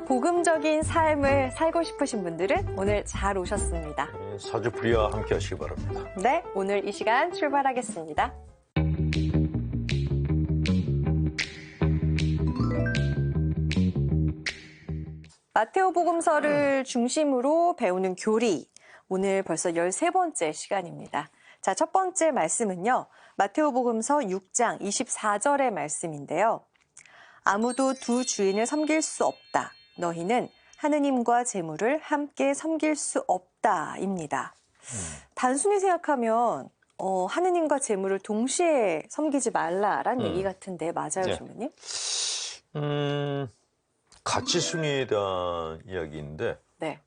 복음적인 삶을 살고 싶으신 분들은 오늘 잘 오셨습니다. 사주풀이와 함께 하시기 바랍니다. 네, 오늘 이 시간 출발하겠습니다. 마테오 복음서를 중심으로 배우는 교리, 오늘 벌써 13번째 시간입니다. 자, 첫 번째 말씀은요, 마테오 복음서 6장 24절의 말씀인데요. 아무도 두 주인을 섬길 수 없다. 너희는 하느님과 재물을 함께 섬길 수 없다입니다. 단순히 생각하면 하느님과 재물을 동시에 섬기지 말라라는 얘기 같은데 맞아요, 네. 주무님? 가치 순위에 대한 이야기인데 네.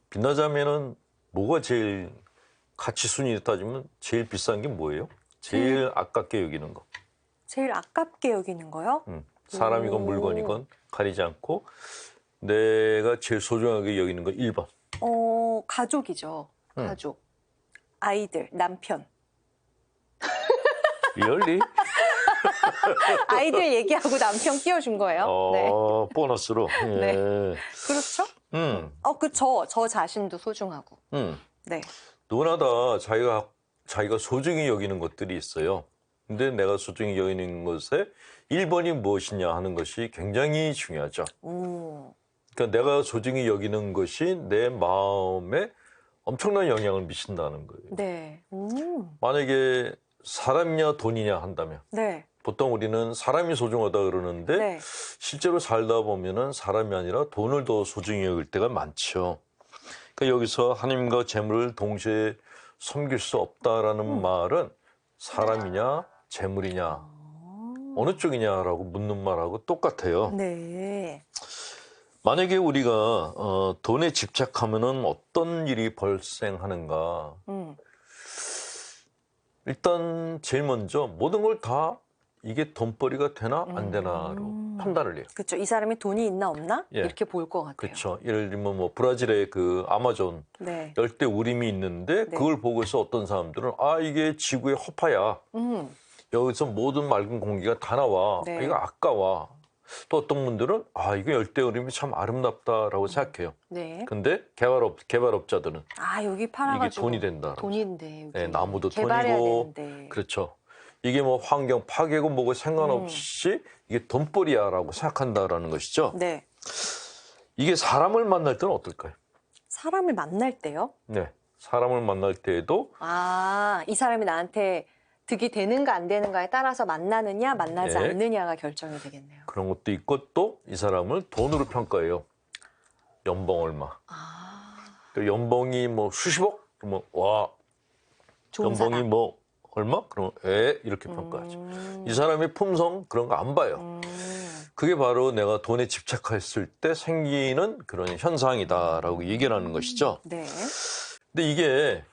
빛나자면은 뭐가 제일 가치 순위에 따지면 제일 비싼 게 뭐예요? 제일 아깝게 여기는 거. 제일 아깝게 여기는 거요? 사람이건 물건이건 가리지 않고 내가 제일 소중하게 여기는 거 1번. 가족이죠. 가족. 아이들, 남편. 리얼리? 아이들 얘기하고 남편 끼워준 거예요. 네. 보너스로. 예. 네. 그렇죠? 저 자신도 소중하고. 네. 누구나 다 자기가 소중히 여기는 것들이 있어요. 근데 내가 소중히 여기는 것에 1번이 무엇이냐 하는 것이 굉장히 중요하죠. 그러니까 내가 소중히 여기는 것이 내 마음에 엄청난 영향을 미친다는 거예요. 네. 만약에 사람이냐 돈이냐 한다면 네. 보통 우리는 사람이 소중하다 그러는데 네. 실제로 살다 보면은 사람이 아니라 돈을 더 소중히 여길 때가 많죠. 그러니까 여기서 하나님과 재물을 동시에 섬길 수 없다라는 말은 사람이냐 재물이냐 어느 쪽이냐라고 묻는 말하고 똑같아요. 네. 만약에 우리가 돈에 집착하면은 어떤 일이 발생하는가? 일단 제일 먼저 모든 걸 다 이게 돈벌이가 되나 안 되나로 판단을 해요. 그렇죠. 이 사람이 돈이 있나 없나? 예. 이렇게 볼 것 같아요. 그렇죠. 예를 들면 뭐 브라질의 그 아마존 네. 열대 우림이 있는데 네. 그걸 보고서 어떤 사람들은 이게 지구의 허파야. 여기서 모든 맑은 공기가 다 나와. 네. 이거 아까워. 또 어떤 분들은 이거 열대 우림이 참 아름답다라고 생각해요. 네. 근데 개발업자들은 여기 팔아가지고 이게 돈이 된다. 돈인데. 여기 네, 나무도 개발해야 돈이고 되는데. 그렇죠. 이게 뭐 환경 파괴고 뭐고 상관없이 이게 돈벌이야라고 생각한다라는 것이죠. 네. 이게 사람을 만날 때는 어떨까요? 사람을 만날 때요? 네, 사람을 만날 때에도 이 사람이 나한테 득이 되는가 안 되는가에 따라서 만나느냐 만나지 네. 않느냐가 결정이 되겠네요. 그런 것도 있고 또 이 사람을 돈으로 평가해요. 연봉 얼마. 또 연봉이 뭐 수십억? 그러면 와 좋은 연봉이 사람. 뭐 얼마? 그러면 이렇게 평가하죠. 이 사람의 품성 그런 거 안 봐요. 그게 바로 내가 돈에 집착했을 때 생기는 그런 현상이다라고 얘기를 하는 것이죠. 네. 근데 이게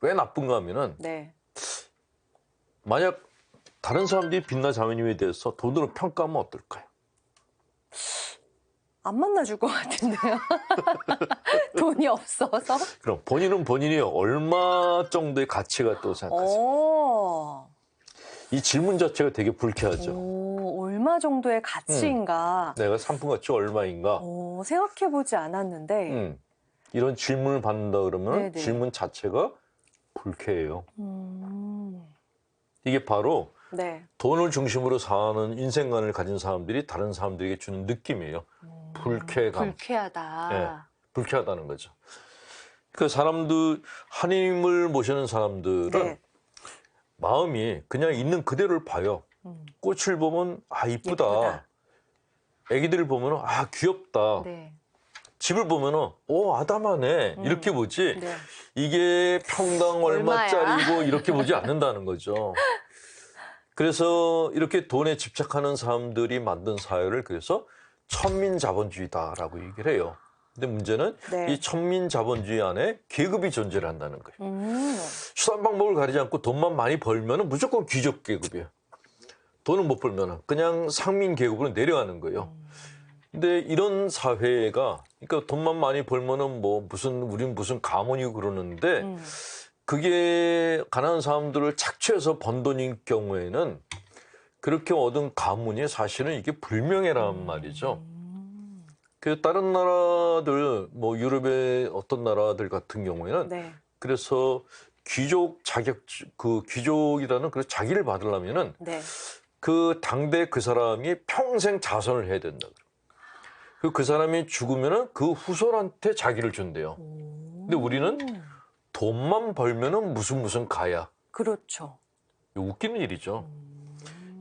왜 나쁜가 하면은 네. 만약 다른 사람들이 빛나 자매님에 대해서 돈으로 평가하면 어떨까요? 안 만나줄 것 같은데요. 돈이 없어서. 그럼 본인은 본인이 얼마 정도의 가치가 또 생각하세요? 이 질문 자체가 되게 불쾌하죠. 얼마 정도의 가치인가. 내가 상품 가치 얼마인가? 생각해보지 않았는데. 이런 질문을 받는다 그러면 네네. 질문 자체가 불쾌해요. 이게 바로 네. 돈을 중심으로 사는 인생관을 가진 사람들이 다른 사람들에게 주는 느낌이에요. 불쾌감. 불쾌하다. 네, 불쾌하다는 거죠. 그 사람들, 하나님을 모시는 사람들은 네. 마음이 그냥 있는 그대로를 봐요. 꽃을 보면 이쁘다. 예쁘다. 애기들을 보면 귀엽다. 네. 집을 보면은 아담하네 이렇게 보지. 네. 이게 평당 얼마짜리고 이렇게 보지 않는다는 거죠. 그래서 이렇게 돈에 집착하는 사람들이 만든 사회를 그래서 천민자본주의다라고 얘기를 해요. 근데 문제는 네. 이 천민자본주의 안에 계급이 존재를 한다는 거예요. 수단 방법을 가리지 않고 돈만 많이 벌면 무조건 귀족 계급이에요. 돈을 못 벌면 그냥 상민 계급으로 내려가는 거예요. 근데 이런 사회가 그러니까 돈만 많이 벌면은 우린 무슨 가문이고 그러는데 그게 가난한 사람들을 착취해서 번 돈인 경우에는 그렇게 얻은 가문이 사실은 이게 불명예란 말이죠. 그 다른 나라들, 뭐 유럽의 어떤 나라들 같은 경우에는 네. 그래서 귀족 자격, 그 귀족이라는 그 자기를 받으려면은 네. 그 당대 그 사람이 평생 자선을 해야 된다. 그 사람이 죽으면은 그 후손한테 자기를 준대요. 근데 우리는 돈만 벌면은 무슨 가야. 그렇죠. 웃기는 일이죠.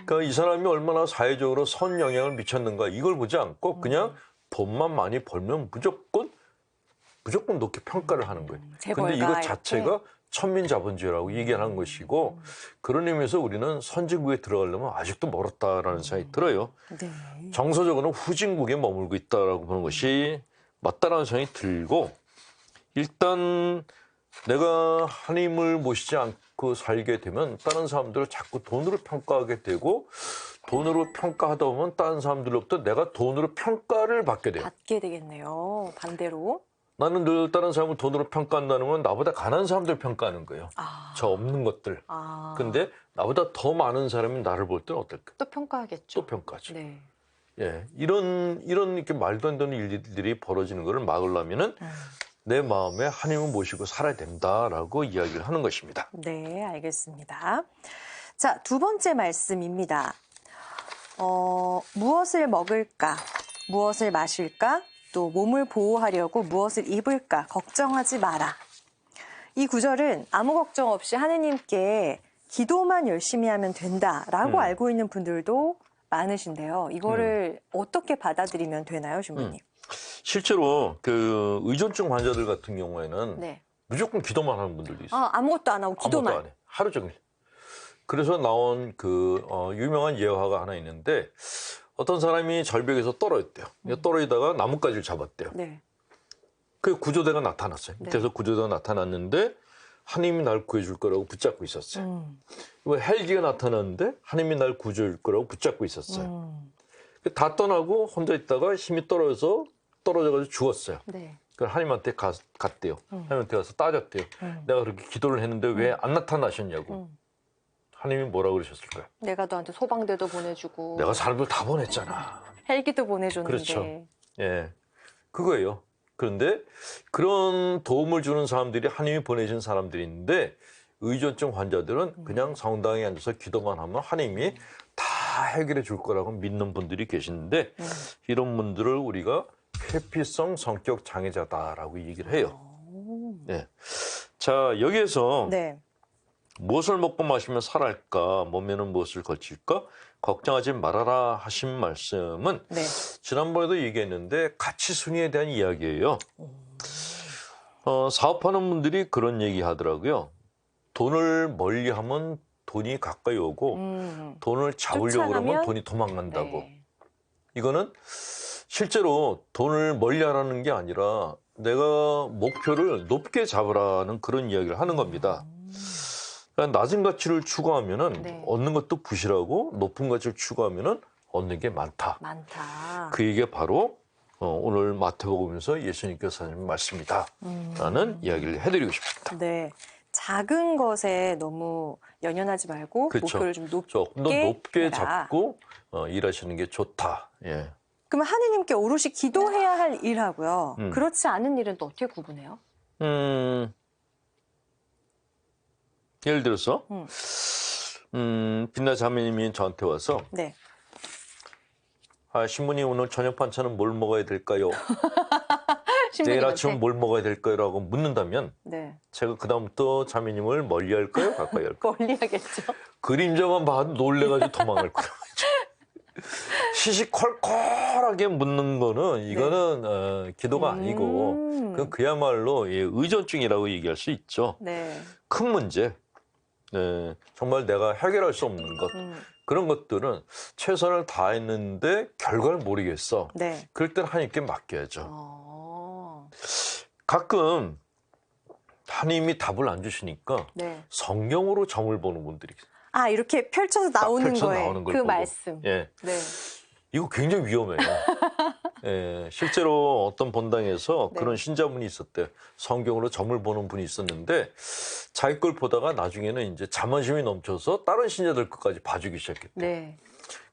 그러니까 이 사람이 얼마나 사회적으로 선 영향을 미쳤는가 이걸 보지 않고 그냥 돈만 많이 벌면 무조건 높게 평가를 하는 거예요. 근데 재벌가 이것 이렇게? 자체가 천민자본주의라고 얘기하는 것이고 그런 의미에서 우리는 선진국에 들어가려면 아직도 멀었다라는 생각이 들어요. 네. 정서적으로는 후진국에 머물고 있다라고 보는 것이 맞다라는 생각이 들고 일단 내가 하나님을 모시지 않고 살게 되면 다른 사람들을 자꾸 돈으로 평가하게 되고 돈으로 평가하다 보면 다른 사람들로부터 내가 돈으로 평가를 받게 돼요. 받게 되겠네요. 반대로. 나는 늘 다른 사람을 돈으로 평가한다는 건 나보다 가난한 사람들 평가하는 거예요. 아. 저 없는 것들. 아. 근데 나보다 더 많은 사람이 나를 볼 때는 어떨까? 또 평가하겠죠. 또 평가하죠. 네. 예, 이런 이렇게 말도 안 되는 일들이 벌어지는 것을 막으려면은 내 마음에 하나님을 모시고 살아야 된다라고 이야기를 하는 것입니다. 네, 알겠습니다. 자, 두 번째 말씀입니다. 무엇을 먹을까? 무엇을 마실까? 또 몸을 보호하려고 무엇을 입을까? 걱정하지 마라. 이 구절은 아무 걱정 없이 하느님께 기도만 열심히 하면 된다라고 알고 있는 분들도 많으신데요. 이거를 어떻게 받아들이면 되나요, 신부님? 실제로 그 의존증 환자들 같은 경우에는 네. 무조건 기도만 하는 분들도 있어요. 아무것도 안 하고 기도만. 아무것도 안 해. 하루 종일. 그래서 나온 그 유명한 예화가 하나 있는데 어떤 사람이 절벽에서 떨어졌대요. 떨어지다가 나뭇가지를 잡았대요. 네. 그 구조대가 나타났어요. 네. 밑에서 구조대가 나타났는데 하나님이 날 구해줄 거라고 붙잡고 있었어요. 이거 헬기가 나타났는데 하나님이 날 구해줄 거라고 붙잡고 있었어요. 다 떠나고 혼자 있다가 힘이 떨어져가지고 죽었어요. 네. 그걸 하나님한테 갔대요. 하나님한테 가서 따졌대요. 내가 그렇게 기도를 했는데 왜 안 나타나셨냐고. 하나님이 뭐라고 그러셨을까요? 내가 너한테 소방대도 보내주고 내가 사람들 다 보냈잖아. 헬기도 보내줬는데. 그렇죠. 예, 그거예요. 그런데 그런 도움을 주는 사람들이 하나님이 보내신 사람들인데 의존증 환자들은 그냥 성당에 앉아서 기도만 하면 하나님이 다 해결해 줄 거라고 믿는 분들이 계시는데 이런 분들을 우리가 회피성 성격 장애자다라고 얘기를 해요. 네. 자, 여기에서 네. 무엇을 먹고 마시면 살아할까? 몸에는 무엇을 걸칠까? 걱정하지 말아라 하신 말씀은 네. 지난번에도 얘기했는데 가치 순위에 대한 이야기예요. 사업하는 분들이 그런 얘기 하더라고요. 돈을 멀리하면 돈이 가까이 오고 돈을 잡으려고 그러면 쫓아가면? 돈이 도망간다고. 네. 이거는 실제로 돈을 멀리하라는 게 아니라 내가 목표를 높게 잡으라는 그런 이야기를 하는 겁니다. 그러니까 낮은 가치를 추구하면은 네. 얻는 것도 부실하고 높은 가치를 추구하면은 얻는 게 많다. 많다. 그 얘기가 바로 오늘 마태복음에서 예수님께서 하신 말씀이다라는 이야기를 해드리고 싶습니다. 네. 작은 것에 너무 연연하지 말고 그렇죠. 목표를 좀 높게 조금 더 높게 해라. 잡고 일하시는 게 좋다. 예. 그러면 하느님께 오롯이 기도해야 할 일하고요. 그렇지 않은 일은 또 어떻게 구분해요? 예를 들어서 빛나 자매님이 저한테 와서 네. 신부님 오늘 저녁 반찬은 뭘 먹어야 될까요? 내일 신부님한테? 아침 뭘 먹어야 될까요? 라고 묻는다면 네. 제가 그다음부터 자매님을 멀리 할까요? 가까이 할까요? 멀리하겠죠. 그림자만 봐도 놀래가지고 도망갈 거예요. 시시콜콜하게 묻는 거는 이거는 기도가 아니고 그건 그야말로 의존증이라고 얘기할 수 있죠. 네. 큰 문제, 정말 내가 해결할 수 없는 것 그런 것들은 최선을 다했는데 결과를 모르겠어. 네. 그럴 때는 하나님께 맡겨야죠. 가끔 하나님이 답을 안 주시니까 네. 성경으로 점을 보는 분들이 있어요. 이렇게 펼쳐서 나오는 펼쳐 거예요. 나오는 걸 그 보고. 말씀. 예. 네. 이거 굉장히 위험해요. 예, 실제로 어떤 본당에서 네. 그런 신자분이 있었대요. 성경으로 점을 보는 분이 있었는데 자기 걸 보다가 나중에는 이제 자만심이 넘쳐서 다른 신자들 것까지 봐주기 시작했대요. 네.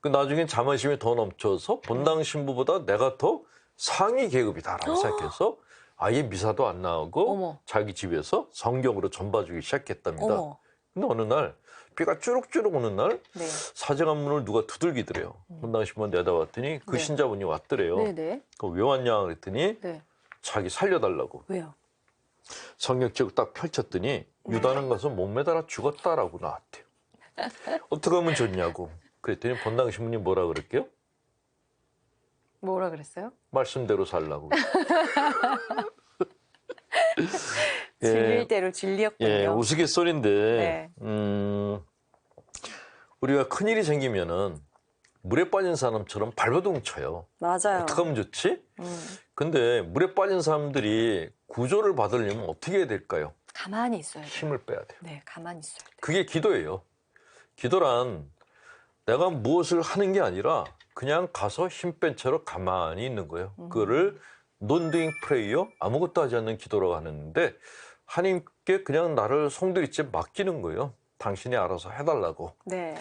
그 나중에 자만심이 더 넘쳐서 본당 신부보다 내가 더 상위 계급이다라고 생각해서 아예 미사도 안 나오고 어머. 자기 집에서 성경으로 전봐주기 시작했답니다. 어머. 근데 어느 날 비가 쭈룩쭈룩 오는 날 네. 사제관 문을 누가 두들기더래요. 당시만 내다봤더니 그 네. 신자분이 왔더래요. 네네. 왜 왔냐 그랬더니 네. 자기 살려달라고. 왜요? 성경책을 딱 펼쳤더니 유다는 가서 못 매달아 죽었다라고 나왔대요. 어떻게 하면 좋냐고. 그랬더니 본당 신문이 뭐라 그랬게요? 뭐라 그랬어요? 말씀대로 살라고. 진릴 대로 진리였군요. 예, 우스갯소리인데 네. 우리가 큰일이 생기면은 물에 빠진 사람처럼 발버둥 쳐요. 맞아요. 어떻게 하면 좋지? 근데 물에 빠진 사람들이 구조를 받으려면 어떻게 해야 될까요? 가만히 있어야 돼요. 힘을 빼야 돼요. 네, 가만히 있어야 돼요. 그게 기도예요. 기도란 내가 무엇을 하는 게 아니라 그냥 가서 힘 뺀 채로 가만히 있는 거예요. 그거를 non doing prayer, 아무것도 하지 않는 기도라고 하는데 하나님께 그냥 나를 송두리째 맡기는 거예요. 당신이 알아서 해달라고. 네.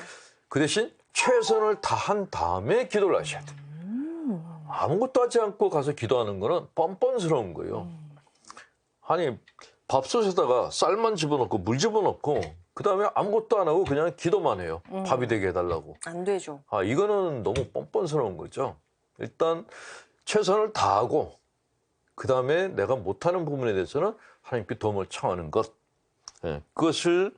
그 대신 최선을 다한 다음에 기도를 하셔야 돼요. 아무것도 하지 않고 가서 기도하는 거는 뻔뻔스러운 거예요. 아니 밥솥에다가 쌀만 집어넣고 물 집어넣고 그 다음에 아무것도 안 하고 그냥 기도만 해요. 밥이 되게 해달라고. 안 되죠. 이거는 너무 뻔뻔스러운 거죠. 일단 최선을 다하고 그 다음에 내가 못하는 부분에 대해서는 하나님께 도움을 청하는 것. 예, 그것을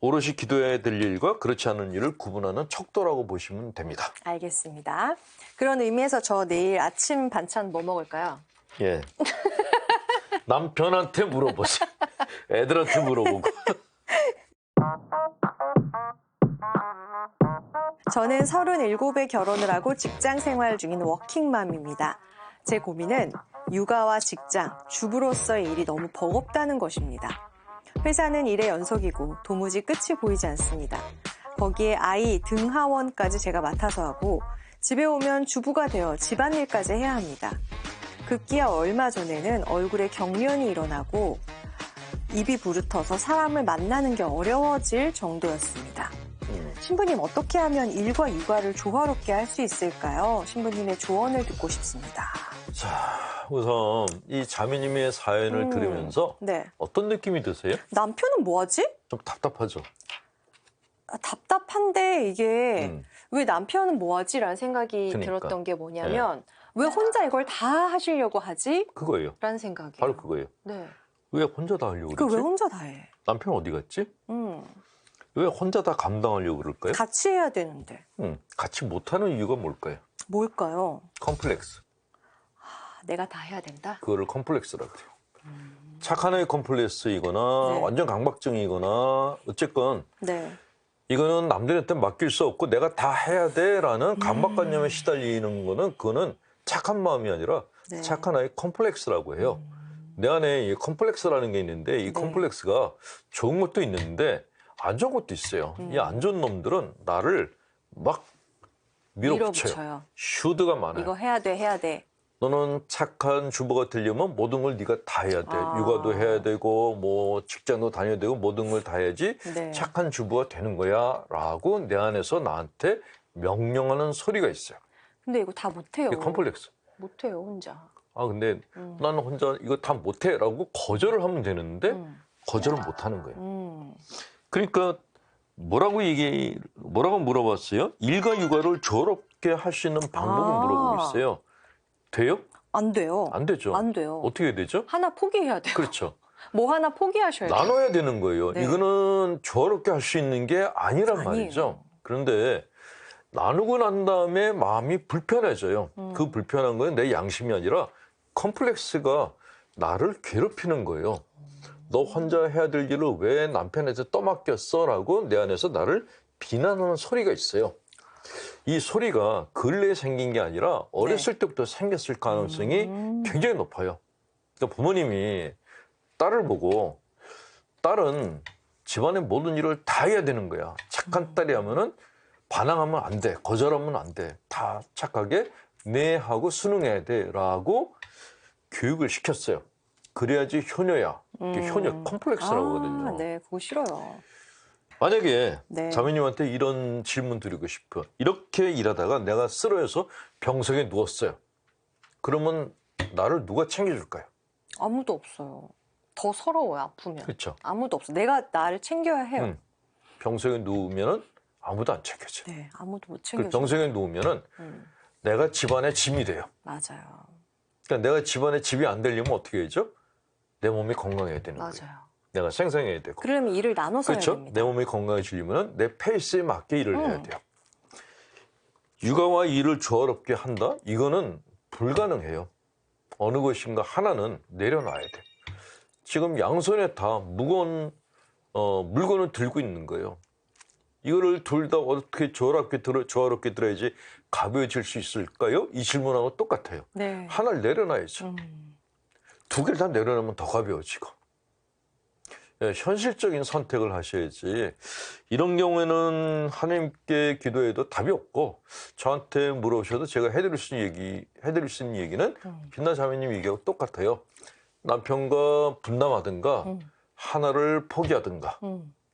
오롯이 기도해야 될 일과 그렇지 않은 일을 구분하는 척도라고 보시면 됩니다. 알겠습니다. 그런 의미에서 저 내일 아침 반찬 뭐 먹을까요? 예. 남편한테 물어보세요. 애들한테 물어보고. 저는 37에 결혼을 하고 직장 생활 중인 워킹맘입니다. 제 고민은 육아와 직장, 주부로서의 일이 너무 버겁다는 것입니다. 회사는 일의 연속이고 도무지 끝이 보이지 않습니다. 거기에 아이 등하원까지 제가 맡아서 하고 집에 오면 주부가 되어 집안일까지 해야 합니다. 급기야 얼마 전에는 얼굴에 경련이 일어나고 입이 부르터서 사람을 만나는 게 어려워질 정도였습니다. 신부님, 어떻게 하면 일과 육아를 조화롭게 할 수 있을까요? 신부님의 조언을 듣고 싶습니다. 자, 우선 이 자매님의 사연을 들으면서 네. 어떤 느낌이 드세요? 남편은 뭐하지? 좀 답답하죠? 답답한데 이게 왜 남편은 뭐하지? 라는 생각이 그러니까. 들었던 게 뭐냐면 왜 혼자 이걸 다 하시려고 하지? 그거예요. 라는 생각이에요. 바로 그거예요. 네. 왜 혼자 다 하려고 그 그러지? 왜 혼자 다 해? 남편 어디 갔지? 왜 혼자 다 감당하려고 그럴까요? 같이 해야 되는데. 같이 못하는 이유가 뭘까요? 뭘까요? 컴플렉스. 내가 다 해야 된다? 그거를 컴플렉스라고 해요. 착한 애의 컴플렉스이거나 네. 완전 강박증이거나 어쨌건 네. 이거는 남들한테 맡길 수 없고 내가 다 해야 돼라는 강박관념에 시달리는 거는 그거는 착한 마음이 아니라 네. 착한 아이의 컴플렉스라고 해요. 내 안에 이 컴플렉스라는 게 있는데 이 네. 컴플렉스가 좋은 것도 있는데 안 좋은 것도 있어요. 이 안 좋은 놈들은 나를 막 밀어붙여요. 밀어붙여요. 슈드가 많아요. 이거 해야 돼, 해야 돼. 너는 착한 주부가 되려면 모든 걸 네가 다 해야 돼. 육아도 해야 되고 뭐 직장도 다녀야 되고 모든 걸 다 해야지 네. 착한 주부가 되는 거야 라고 내 안에서 나한테 명령하는 소리가 있어요. 근데 이거 다 못해요. 이게 컴플렉스. 못해요, 혼자. 근데 나는 혼자 이거 다 못해 라고 거절을 하면 되는데 거절을 못 하는 거예요. 그러니까 뭐라고 물어봤어요? 일과 육아를 조화롭게 할 수 있는 방법을 물어보고 있어요. 돼요? 안 돼요. 안 되죠. 안 돼요. 어떻게 해야 되죠? 하나 포기해야 돼요. 그렇죠. 뭐 하나 포기하셔야 돼요. 나눠야 되는 거예요. 네. 이거는 조화롭게 할 수 있는 게 아니란 아니에요. 말이죠. 그런데 나누고 난 다음에 마음이 불편해져요. 그 불편한 건 내 양심이 아니라 컴플렉스가 나를 괴롭히는 거예요. 너 혼자 해야 될 일을 왜 남편한테 떠맡겼어? 라고 내 안에서 나를 비난하는 소리가 있어요. 이 소리가 근래에 생긴 게 아니라 어렸을 때부터 생겼을 가능성이 굉장히 높아요. 그러니까 부모님이 딸을 보고 딸은 집안의 모든 일을 다 해야 되는 거야. 착한 딸이 하면은 반항하면 안 돼. 거절하면 안 돼. 다 착하게 네 하고 순응해야 돼. 라고 교육을 시켰어요. 그래야지 효녀야. 이게 효녀 컴플렉스라고 하거든요. 네, 그거 싫어요. 만약에 네. 자매님한테 이런 질문 드리고 싶어. 이렇게 일하다가 내가 쓰러져서 병석에 누웠어요. 그러면 나를 누가 챙겨줄까요? 아무도 없어요. 더 서러워요, 아프면. 그렇죠. 아무도 없어. 내가 나를 챙겨야 해요. 병석에 누우면은 아무도 안 챙겨줘. 네, 아무도 못 그 챙겨줘. 병석에 누우면은 내가 집안의 짐이 돼요. 맞아요. 그러니까 내가 집안의 집이 안 되려면 어떻게 해야죠? 내 몸이 건강해야 되는 거예요. 맞아요. 내가 생생해야 되고. 그러면 일을 나눠서 해야 그렇죠? 됩니다. 내 몸이 건강해지려면 내 페이스에 맞게 일을 해야 돼요. 육아와 일을 조화롭게 한다? 이거는 불가능해요. 어느 것인가 하나는 내려놔야 돼. 지금 양손에 다 무거운 물건을 들고 있는 거예요. 이거를 둘 다 어떻게 조화롭게 들어야지 가벼워질 수 있을까요? 이 질문하고 똑같아요. 네. 하나를 내려놔야죠. 두 개를 다 내려놓으면 더 가벼워지고. 예, 현실적인 선택을 하셔야지. 이런 경우에는 하나님께 기도해도 답이 없고 저한테 물어보셔도 제가 해드릴 수 있는 얘기는 빛나 자매님 얘기하고 똑같아요. 남편과 분담하든가 하나를 포기하든가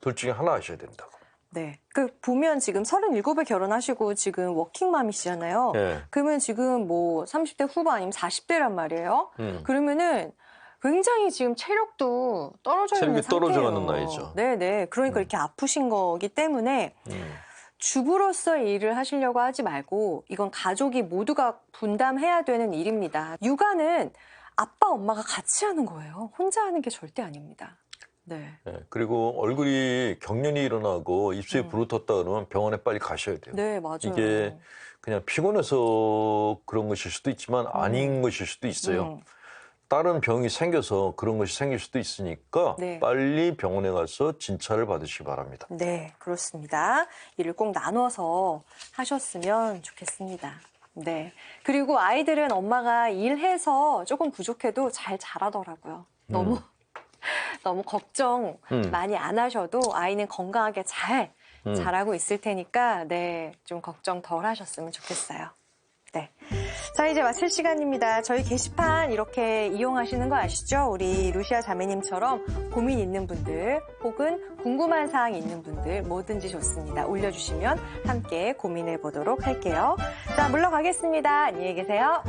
둘 중에 하나 하셔야 된다고. 네. 보면 지금 37에 결혼하시고 지금 워킹맘이시잖아요. 예. 그러면 지금 뭐 30대 후반 아니면 40대란 말이에요. 그러면은 굉장히 지금 체력도 떨어져 있는 체력이 상태예요. 떨어져가는 나이죠. 네네. 그러니까 이렇게 아프신 거기 때문에 주부로서의 일을 하시려고 하지 말고 이건 가족이 모두가 분담해야 되는 일입니다. 육아는 아빠, 엄마가 같이 하는 거예요. 혼자 하는 게 절대 아닙니다. 네. 예, 그리고 얼굴이 경련이 일어나고 입술이 부르텄다 그러면 병원에 빨리 가셔야 돼요. 네, 맞아요. 이게 그냥 피곤해서 그런 것일 수도 있지만 아닌 것일 수도 있어요. 다른 병이 생겨서 그런 것이 생길 수도 있으니까 네. 빨리 병원에 가서 진찰을 받으시기 바랍니다. 네, 그렇습니다. 일을 꼭 나눠서 하셨으면 좋겠습니다. 네. 그리고 아이들은 엄마가 일해서 조금 부족해도 잘 자라더라고요. 너무 걱정 많이 안 하셔도 아이는 건강하게 잘 자라고 있을 테니까 네, 좀 걱정 덜 하셨으면 좋겠어요. 네. 자, 이제 마칠 시간입니다. 저희 게시판 이렇게 이용하시는 거 아시죠? 우리 루시아 자매님처럼 고민 있는 분들 혹은 궁금한 사항이 있는 분들 뭐든지 좋습니다. 올려주시면 함께 고민해 보도록 할게요. 자, 물러가겠습니다. 안녕히 계세요.